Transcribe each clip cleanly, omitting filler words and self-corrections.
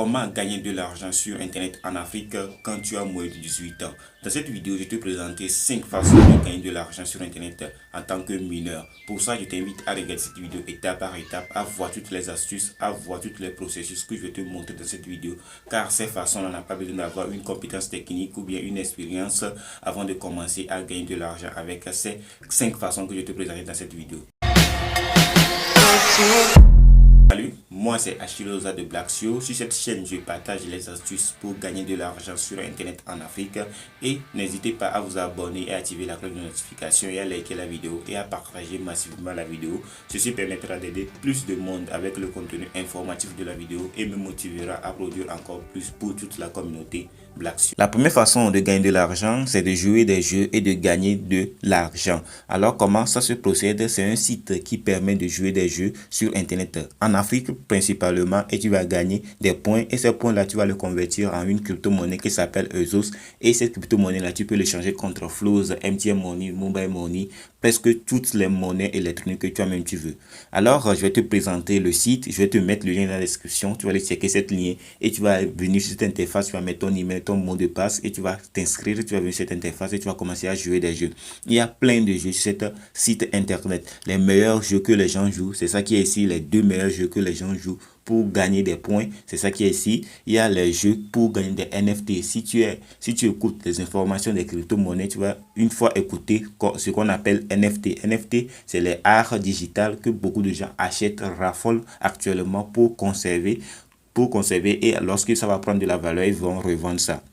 Comment gagner de l'argent sur Internet en Afrique quand tu as moins de 18 ans? Dans cette vidéo, je vais te présenter 5 façons de gagner de l'argent sur Internet en tant que mineur. Pour ça, je t'invite à regarder cette vidéo étape par étape, à voir toutes les astuces, à voir tous les processus que je vais te montrer dans cette vidéo. Car ces façons, on n'a pas besoin d'avoir une compétence technique ou bien une expérience avant de commencer à gagner de l'argent avec ces 5 façons que je vais te présenter dans cette vidéo. Salut, moi c'est Achiloza de Blacksio. Sur cette chaîne, je partage les astuces pour gagner de l'argent sur Internet en Afrique. Et n'hésitez pas à vous abonner et à activer la cloche de notification et à liker la vidéo et à partager massivement la vidéo. Ceci permettra d'aider plus de monde avec le contenu informatif de la vidéo et me motivera à produire encore plus pour toute la communauté Blacksio. La première façon de gagner de l'argent, c'est de jouer des jeux et de gagner de l'argent. Alors comment ça se procède? C'est un site qui permet de jouer des jeux sur Internet en Afrique principalement, et tu vas gagner des points, et ces points là tu vas le convertir en une crypto-monnaie qui s'appelle Eusos, et cette crypto-monnaie là tu peux l'échanger contre Flows, MTN Money, Mobile Money, presque toutes les monnaies électroniques que toi-même tu veux. Alors je vais te présenter le site, je vais te mettre le lien dans la description, tu vas aller checker cette lien et tu vas venir sur cette interface, tu vas mettre ton email, ton mot de passe et tu vas t'inscrire, tu vas venir sur cette interface et tu vas commencer à jouer des jeux. Il y a plein de jeux sur cet site internet, les meilleurs jeux que les gens jouent, c'est ça qui est ici, les 2 meilleurs jeux que les gens jouent pour gagner des points, c'est ça qui est ici. Il y a les jeux pour gagner des NFT. Si tu écoutes des informations des crypto-monnaies, tu vas une fois écouter ce qu'on appelle NFT. NFT, c'est les arts digital que beaucoup de gens achètent, raffolent actuellement pour conserver, et lorsque ça va prendre de la valeur, ils vont revendre ça.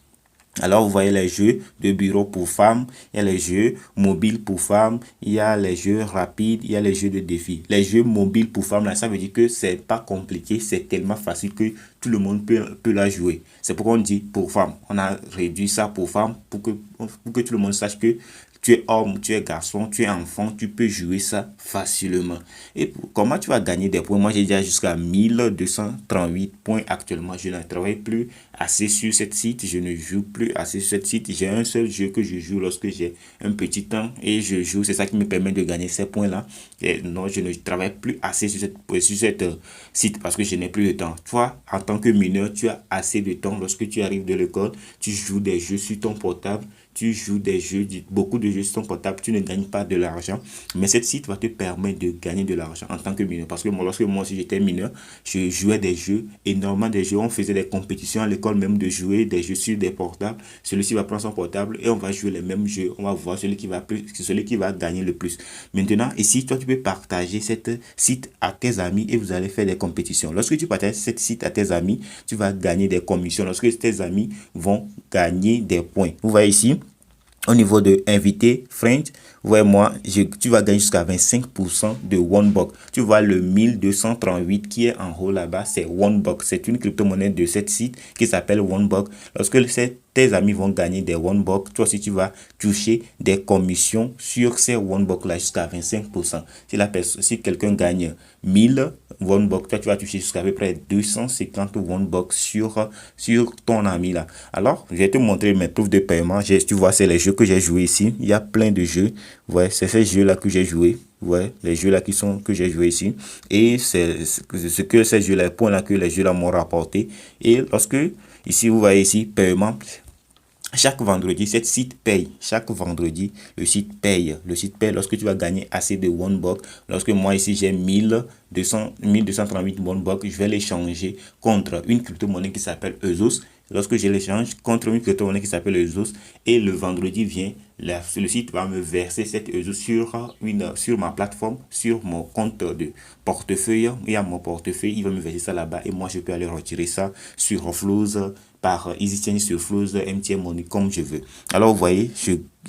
Alors, vous voyez les jeux de bureau pour femmes, il y a les jeux mobiles pour femmes, il y a les jeux rapides, il y a les jeux de défi. Les jeux mobiles pour femmes, là, ça veut dire que c'est pas compliqué, c'est tellement facile que tout le monde peut la jouer. C'est pourquoi on dit pour femmes. On a réduit ça pour femmes pour que tout le monde sache que tu es homme, tu es garçon, tu es enfant, tu peux jouer ça facilement. Et comment tu vas gagner des points? Moi, j'ai déjà jusqu'à 1238 points actuellement. Je ne travaille plus assez sur cette site. Je ne joue plus assez sur cette site. J'ai un seul jeu que je joue lorsque j'ai un petit temps et je joue. C'est ça qui me permet de gagner ces points-là. Et non, je ne travaille plus assez sur cette site parce que je n'ai plus de temps. Toi, en tant que mineur, tu as assez de temps. Lorsque tu arrives de l'école, tu joues des jeux sur ton portable. Tu joues des jeux, beaucoup de jeux sur ton portable, tu ne gagnes pas de l'argent. Mais cette site va te permettre de gagner de l'argent en tant que mineur. Parce que lorsque moi aussi j'étais mineur, je jouais des jeux, énormément de jeux. On faisait des compétitions à l'école même de jouer des jeux sur des portables. Celui-ci va prendre son portable et on va jouer les mêmes jeux. On va voir celui qui va gagner le plus. Maintenant, ici, toi, tu peux partager cette site à tes amis et vous allez faire des compétitions. Lorsque tu partages cette site à tes amis, tu vas gagner des commissions. Lorsque tes amis vont gagner des points. Vous voyez ici, au niveau de invité, friend, moi, tu vas gagner jusqu'à 25% de OneBlock. Tu vois le 1238 qui est en haut là-bas, c'est OneBlock. C'est une crypto-monnaie de cette site qui s'appelle OneBlock. Lorsque tes amis vont gagner des OneBlock, toi aussi tu vas toucher des commissions sur ces OneBlock là jusqu'à 25%. Si quelqu'un gagne 1000 OneBlock, toi tu vas toucher jusqu'à peu près 250 OneBlock sur ton ami là. Alors, je vais te montrer mes preuves de paiement. Tu vois, c'est les jeux que j'ai joué ici. Il y a plein de jeux. Ouais, c'est ces jeux là que j'ai joué. Ouais, les jeux là que j'ai joué ici. Et c'est ce que ces jeux là, les points là que les jeux là m'ont rapporté. Et lorsque, ici, vous voyez ici, paiement. Chaque vendredi, cette site paye. Chaque vendredi, le site paye. Le site paye lorsque tu vas gagner assez de OneBlock. Lorsque moi ici, j'ai 1238 OneBlock, je vais l'échanger contre une crypto-monnaie qui s'appelle Eusos. Lorsque je l'échange contre une crypto-monnaie qui s'appelle Eusos, et le vendredi vient, le site va me verser cette Eusos sur ma plateforme, sur mon compte de portefeuille. Il y a mon portefeuille, il va me verser ça là-bas et moi je peux aller retirer ça sur Flows, par EasyChange, sur Flows, MTN Money, comme je veux. Alors vous voyez,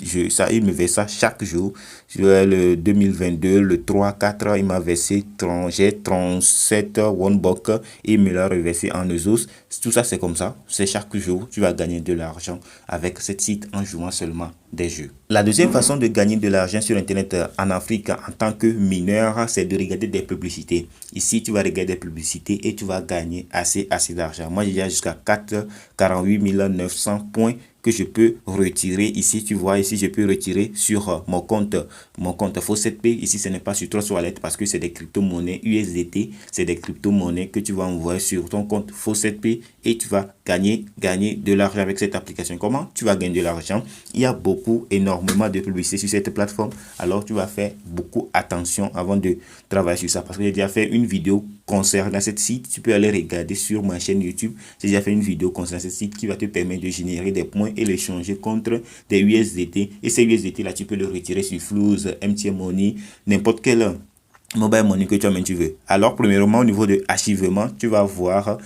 il me verse ça chaque jour. Le 2022, le 3, 4, il m'a versé 37 OneBlock et il me l'a reversé en Eusos. Tout ça, c'est comme ça. C'est chaque jour, tu vas gagner de l'argent avec cette site en jouant seulement des jeux. La deuxième façon de gagner de l'argent sur Internet en Afrique en tant que mineur, c'est de regarder des publicités. Ici, tu vas regarder des publicités et tu vas gagner assez d'argent. Moi, j'ai jusqu'à 48 900 points que je peux retirer. Ici, tu vois, ici, je peux retirer sur mon compte mon compte Faucet-Pay. Ici, ce n'est pas sur Trust Wallet parce que c'est des crypto-monnaies USDT. C'est des crypto-monnaies que tu vas envoyer sur ton compte Faucet-Pay et tu vas gagner de l'argent avec cette application. Comment tu vas gagner de l'argent? Il y a énormément de publicité sur cette plateforme. Alors, tu vas faire beaucoup attention avant de travailler sur ça parce que j'ai déjà fait une vidéo concernant cette site. Tu peux aller regarder sur ma chaîne YouTube. J'ai déjà fait une vidéo concernant cette site qui va te permettre de générer des points et les changer contre des USDT. Et ces USDT là, tu peux le retirer sur Flouz, MTN Money, n'importe quel mobile money que tu veux. Alors, premièrement, au niveau de archivement, tu vas voir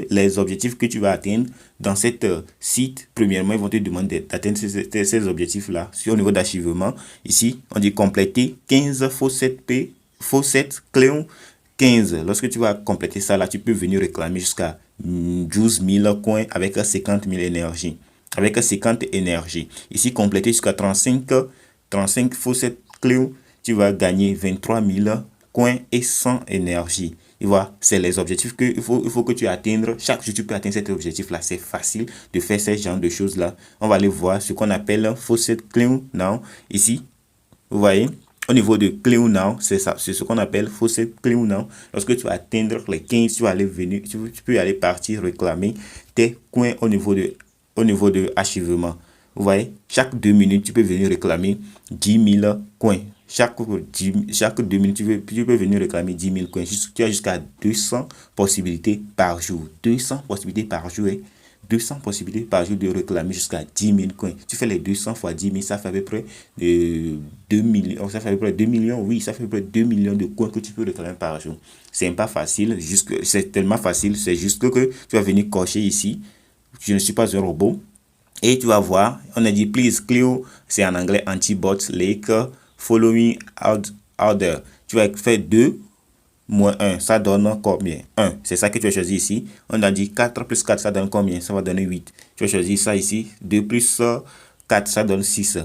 les objectifs que tu vas atteindre dans cette site. Premièrement, ils vont te demander d'atteindre ces objectifs-là. Sur au niveau d'archivement, ici, on dit compléter 15 Faucet Cléon 15. Lorsque tu vas compléter ça, là, tu peux venir réclamer jusqu'à 12 000 coins avec 50 000 énergies. Avec 50 énergies. Ici, compléter jusqu'à 35 Faucet Cléon, tu vas gagner 23 000 coins et 100 énergie. Tu vois, c'est les objectifs qu'il faut que tu atteignes. Chaque jour, tu peux atteindre cet objectif-là. C'est facile de faire ce genre de choses-là. On va aller voir ce qu'on appelle Faucet Cléon Now. Ici, vous voyez, au niveau de Cléon Now, c'est ça. C'est ce qu'on appelle Faucet Cléon Now. Lorsque tu vas atteindre les 15, tu vas aller venir, tu peux aller partir réclamer tes coins au niveau de archivement. Vous voyez, chaque 2 minutes, tu peux venir réclamer 10 000 coins. Chaque 2 minutes, tu peux venir réclamer 10 000 coins. Tu as jusqu'à 200 possibilités par jour. 200 possibilités par jour. 200 possibilités par jour de réclamer jusqu'à 10 000 coins. Tu fais les 200 fois 10 000, ça fait à peu près 2 millions. Ça fait à peu près 2 millions. Oui, ça fait à peu près 2 millions de coins que tu peux réclamer par jour. C'est pas facile. C'est tellement facile. C'est juste que tu vas venir cocher ici. Je ne suis pas un robot. Et tu vas voir, on a dit please Cleo, c'est en anglais anti-bot lake following order. Tu vas faire 2 moins 1, ça donne combien? 1, c'est ça que tu as choisi ici. On a dit 4 plus 4, ça donne combien? Ça va donner 8. Tu as choisi ça ici. 2 plus 4, ça donne 6.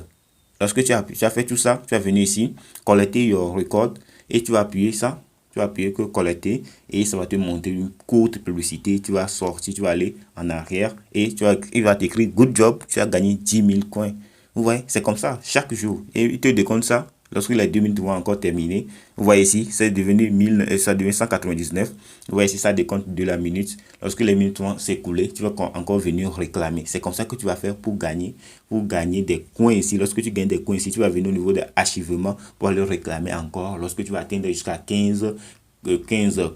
Lorsque tu as fait tout ça, tu vas venir ici, collecter your record et tu vas appuyer ça. Tu vas appuyer que collecter et ça va te montrer une courte publicité. Tu vas sortir, tu vas aller en arrière et il va t'écrire good job, tu as gagné 10 000 coins. Vous voyez, c'est comme ça chaque jour. Et il te décompte ça lorsque les 2 minutes vont encore terminer. Vous voyez ici, c'est devenu 199. Vous voyez ici, ça décompte de la minute. Lorsque les minutes vont s'écouler, tu vas encore venir réclamer. C'est comme ça que tu vas faire pour gagner des coins ici. Lorsque tu gagnes des coins ici, tu vas venir au niveau de l'archivement pour aller réclamer encore. Lorsque tu vas atteindre jusqu'à 15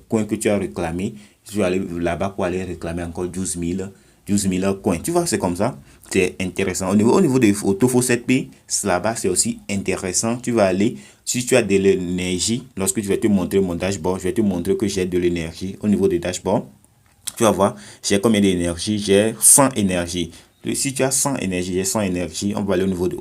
coins que tu as réclamé, tu vas aller là-bas pour aller réclamer encore 12 000 coins. Tu vois, c'est comme ça. C'est intéressant. Au niveau de Faucet-Pay, là-bas, c'est aussi intéressant. Tu vas aller, si tu as de l'énergie, lorsque je vais te montrer mon dashboard, je vais te montrer que j'ai de l'énergie. Au niveau du dashboard, tu vas voir, j'ai combien d'énergie? J'ai 100 énergie. Si tu as 100 énergie, j'ai 100 énergie, on va aller au niveau de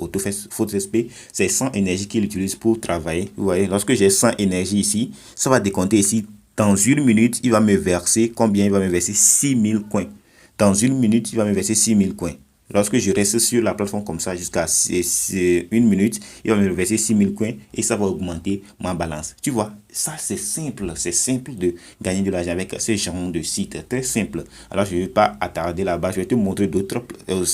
Faucet-Pay. C'est 100 énergie qu'il utilise pour travailler. Vous voyez, lorsque j'ai 100 énergie ici, ça va décompter ici. Dans 1 minute, il va me verser combien? Il va me verser 6 000 coins. Dans 1 minute, il va me verser 6 000 coins. Lorsque je reste sur la plateforme comme ça jusqu'à 1 minute, il va me verser 6 000 coins et ça va augmenter ma balance. Tu vois, ça c'est simple de gagner de l'argent avec ce genre de site. Très simple. Alors je ne vais pas attarder là-bas, je vais te montrer d'autres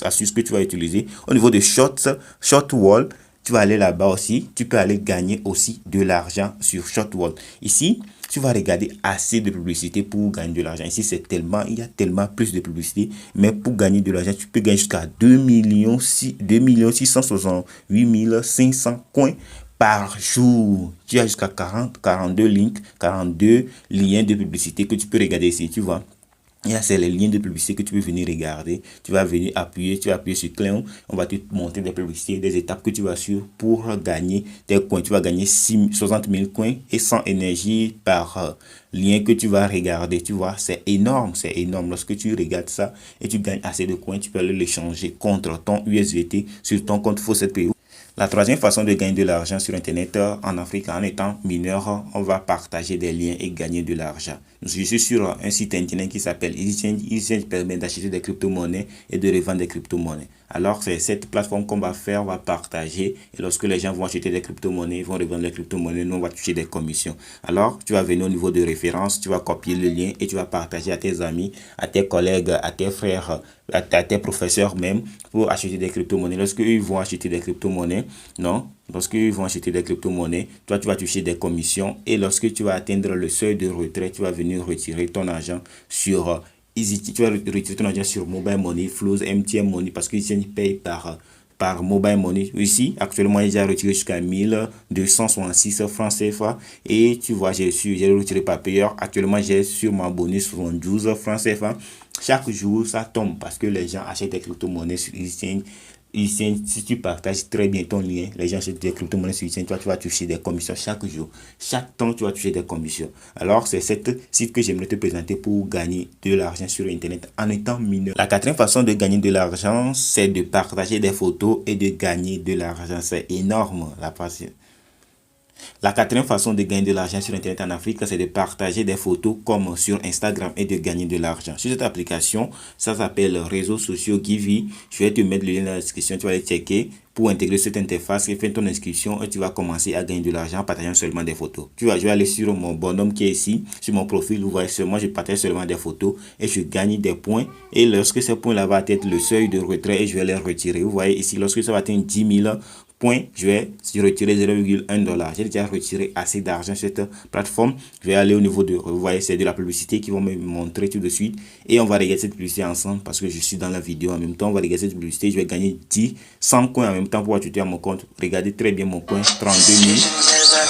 astuces que tu vas utiliser. Au niveau de Shortwall, tu vas aller là-bas aussi, tu peux aller gagner aussi de l'argent sur Shortwall. Ici, tu vas regarder assez de publicité pour gagner de l'argent. Ici, il y a tellement plus de publicité, mais pour gagner de l'argent, tu peux gagner jusqu'à 2 668 500 coins par jour. Tu as jusqu'à 42 liens de publicité que tu peux regarder ici, tu vois. Et là, c'est les liens de publicité que tu peux venir regarder. Tu vas venir appuyer, sur Cléon. On va te montrer des publicités, des étapes que tu vas suivre pour gagner tes coins. Tu vas gagner 60 000 coins et 100 énergie par lien que tu vas regarder. Tu vois, c'est énorme, c'est énorme. Lorsque tu regardes ça et tu gagnes assez de coins, tu peux aller l'échanger contre ton USDT sur ton compte Faucet-Pay. La troisième façon de gagner de l'argent sur Internet en Afrique, en étant mineur, on va partager des liens et gagner de l'argent. Je suis sur un site internet qui s'appelle EasyChange. EasyChange permet d'acheter des crypto-monnaies et de revendre des crypto-monnaies. Alors, c'est cette plateforme qu'on va faire, on va partager. Et lorsque les gens vont acheter des crypto-monnaies, ils vont revendre les crypto-monnaies, nous, on va toucher des commissions. Alors, tu vas venir au niveau de référence, tu vas copier le lien et tu vas partager à tes amis, à tes collègues, à tes frères, à tes professeurs même, pour acheter des crypto-monnaies. Lorsque ils vont acheter des crypto-monnaies, non, lorsqu'ils vont acheter des crypto-monnaies, toi, tu vas toucher des commissions. Et lorsque tu vas atteindre le seuil de retrait, tu vas venir retirer ton argent sur tu vas retirer ton argent sur Mobile Money, Flows, MTN Money, parce qu'ils payent par Mobile Money. Ici, actuellement, j'ai retiré jusqu'à 1266 francs CFA. Et tu vois, j'ai retiré par payeur. Actuellement, j'ai sur mon bonus 72 francs CFA. Chaque jour, ça tombe parce que les gens achètent des crypto-monnaies sur Exchange. Si tu partages très bien ton lien, les gens achètent des crypto-monnaies sur Exchange, toi, tu vas toucher des commissions chaque jour. Chaque temps, tu vas toucher des commissions. Alors, c'est cette site que j'aimerais te présenter pour gagner de l'argent sur Internet en étant mineur. La quatrième façon de gagner de l'argent, c'est de partager des photos et de gagner de l'argent. C'est énorme, la passion. La quatrième façon de gagner de l'argent sur Internet en Afrique, c'est de partager des photos comme sur Instagram et de gagner de l'argent. Sur cette application, ça s'appelle Réseaux sociaux Givee. Je vais te mettre le lien dans la description, tu vas aller checker pour intégrer cette interface et faire ton inscription et tu vas commencer à gagner de l'argent en partageant seulement des photos. Je vais aller sur mon bonhomme qui est ici, sur mon profil, vous voyez seulement, je partage seulement des photos et je gagne des points. Et lorsque ces points-là vont atteindre le seuil de retrait, je vais les retirer. Vous voyez ici, lorsque ça va atteindre 10 000 points, je vais retirer 0,1 $. J'ai déjà retiré assez d'argent sur cette plateforme. Je vais aller au niveau de, vous voyez, c'est de la publicité qui vont me montrer tout de suite. Et on va regarder cette publicité ensemble parce que je suis dans la vidéo en même temps. On va regarder cette publicité. Je vais gagner 100 coins en même temps pour ajouter à mon compte. Regardez très bien mon coin, 32 000.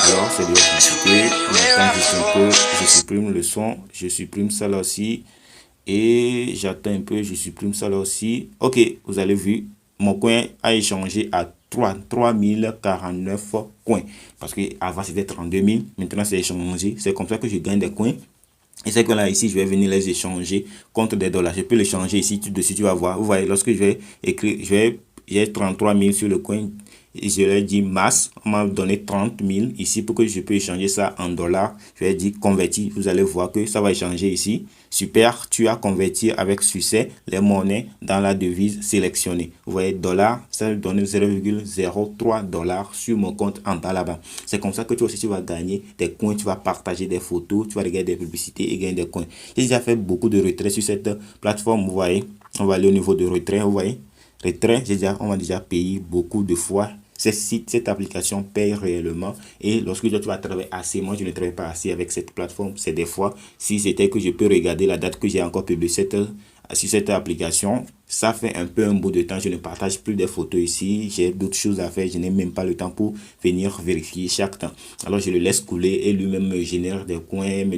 Alors, c'est de la publicité. En même temps, je supprime le son. Je supprime ça là aussi. Et j'attends un peu, je supprime ça là aussi. Ok, vous avez vu, mon coin a échangé à 3049 coins. Parce que avant c'était 32 000, maintenant c'est échangé. C'est comme ça que je gagne des coins. Et ces coins-là ici, je vais venir les échanger contre des dollars. Je peux les changer ici, tout dessus, tu vas voir. Vous voyez, lorsque je vais écrire, j'ai 33 000 sur le coin. Et je leur dis masse, on m'a donné 30 000 ici pour que je peux échanger ça en dollars. Je vais dire convertir. Vous allez voir que ça va échanger ici. Super, tu as converti avec succès les monnaies dans la devise sélectionnée. Vous voyez, dollars, ça va donner 0,03 $ sur mon compte en bas là-bas. C'est comme ça que toi aussi tu vas gagner des coins, tu vas partager des photos, tu vas regarder des publicités et gagner des coins. J'ai déjà fait beaucoup de retraits sur cette plateforme. Vous voyez, on va aller au niveau de retrait. Vous voyez, retrait, on va déjà payer beaucoup de fois. Cette application paye réellement et lorsque tu vas travailler assez, moi je ne travaille pas assez avec cette plateforme, c'est des fois, si c'était que je peux regarder la date que j'ai encore publié sur cette application, ça fait un bout de temps, je ne partage plus des photos ici, j'ai d'autres choses à faire, je n'ai même pas le temps pour venir vérifier chaque temps. Alors je le laisse couler et lui-même me génère des coins, me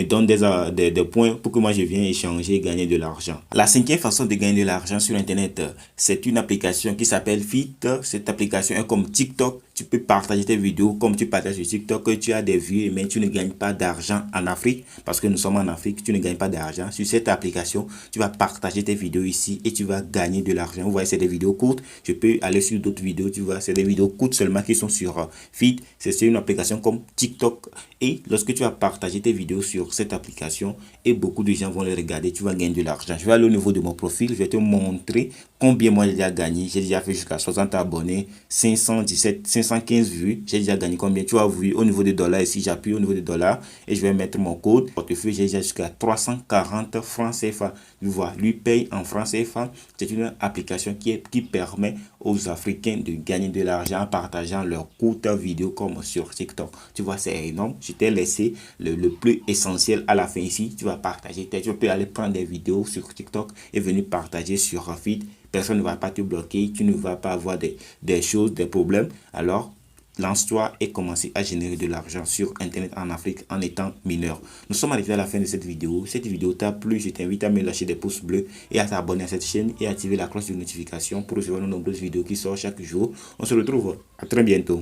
donne des points pour que moi je vienne échanger et gagner de l'argent. La cinquième façon de gagner de l'argent sur Internet, c'est une application qui s'appelle Fit. Cette application est comme TikTok. Tu peux partager tes vidéos comme tu partages sur TikTok, tu as des vues, mais tu ne gagnes pas d'argent en Afrique parce que nous sommes en Afrique, tu ne gagnes pas d'argent. Sur cette application, tu vas partager tes vidéos ici et tu vas gagner de l'argent. Vous voyez, c'est des vidéos courtes. Je peux aller sur d'autres vidéos, tu vois, c'est des vidéos courtes seulement qui sont sur Feed. C'est une application comme TikTok. Et lorsque tu vas partager tes vidéos sur cette application et beaucoup de gens vont les regarder, tu vas gagner de l'argent. Je vais aller au niveau de mon profil, je vais te montrer combien moi j'ai déjà gagné. J'ai déjà fait jusqu'à 60 abonnés, 515 vues. J'ai déjà gagné combien? Tu as vu au niveau des dollars ici, j'appuie au niveau des dollars et je vais mettre mon code portefeuille. J'ai déjà jusqu'à 340 francs CFA. Tu vois, lui paye en francs CFA. C'est une application qui permet aux Africains de gagner de l'argent en partageant leurs courtes vidéos comme sur TikTok. Tu vois, c'est énorme. Je t'ai laissé le plus essentiel à la fin ici. Tu vas partager. Tu peux aller prendre des vidéos sur TikTok et venir partager sur Feed. Personne ne va pas te bloquer. Tu ne vas pas avoir des choses, des problèmes. Alors, lance-toi et commencer à générer de l'argent sur Internet en Afrique en étant mineur. Nous sommes arrivés à la fin de cette vidéo. Cette vidéo t'a plu, je t'invite à me lâcher des pouces bleus et à t'abonner à cette chaîne et activer la cloche de notification pour recevoir nos nombreuses vidéos qui sortent chaque jour. On se retrouve à très bientôt.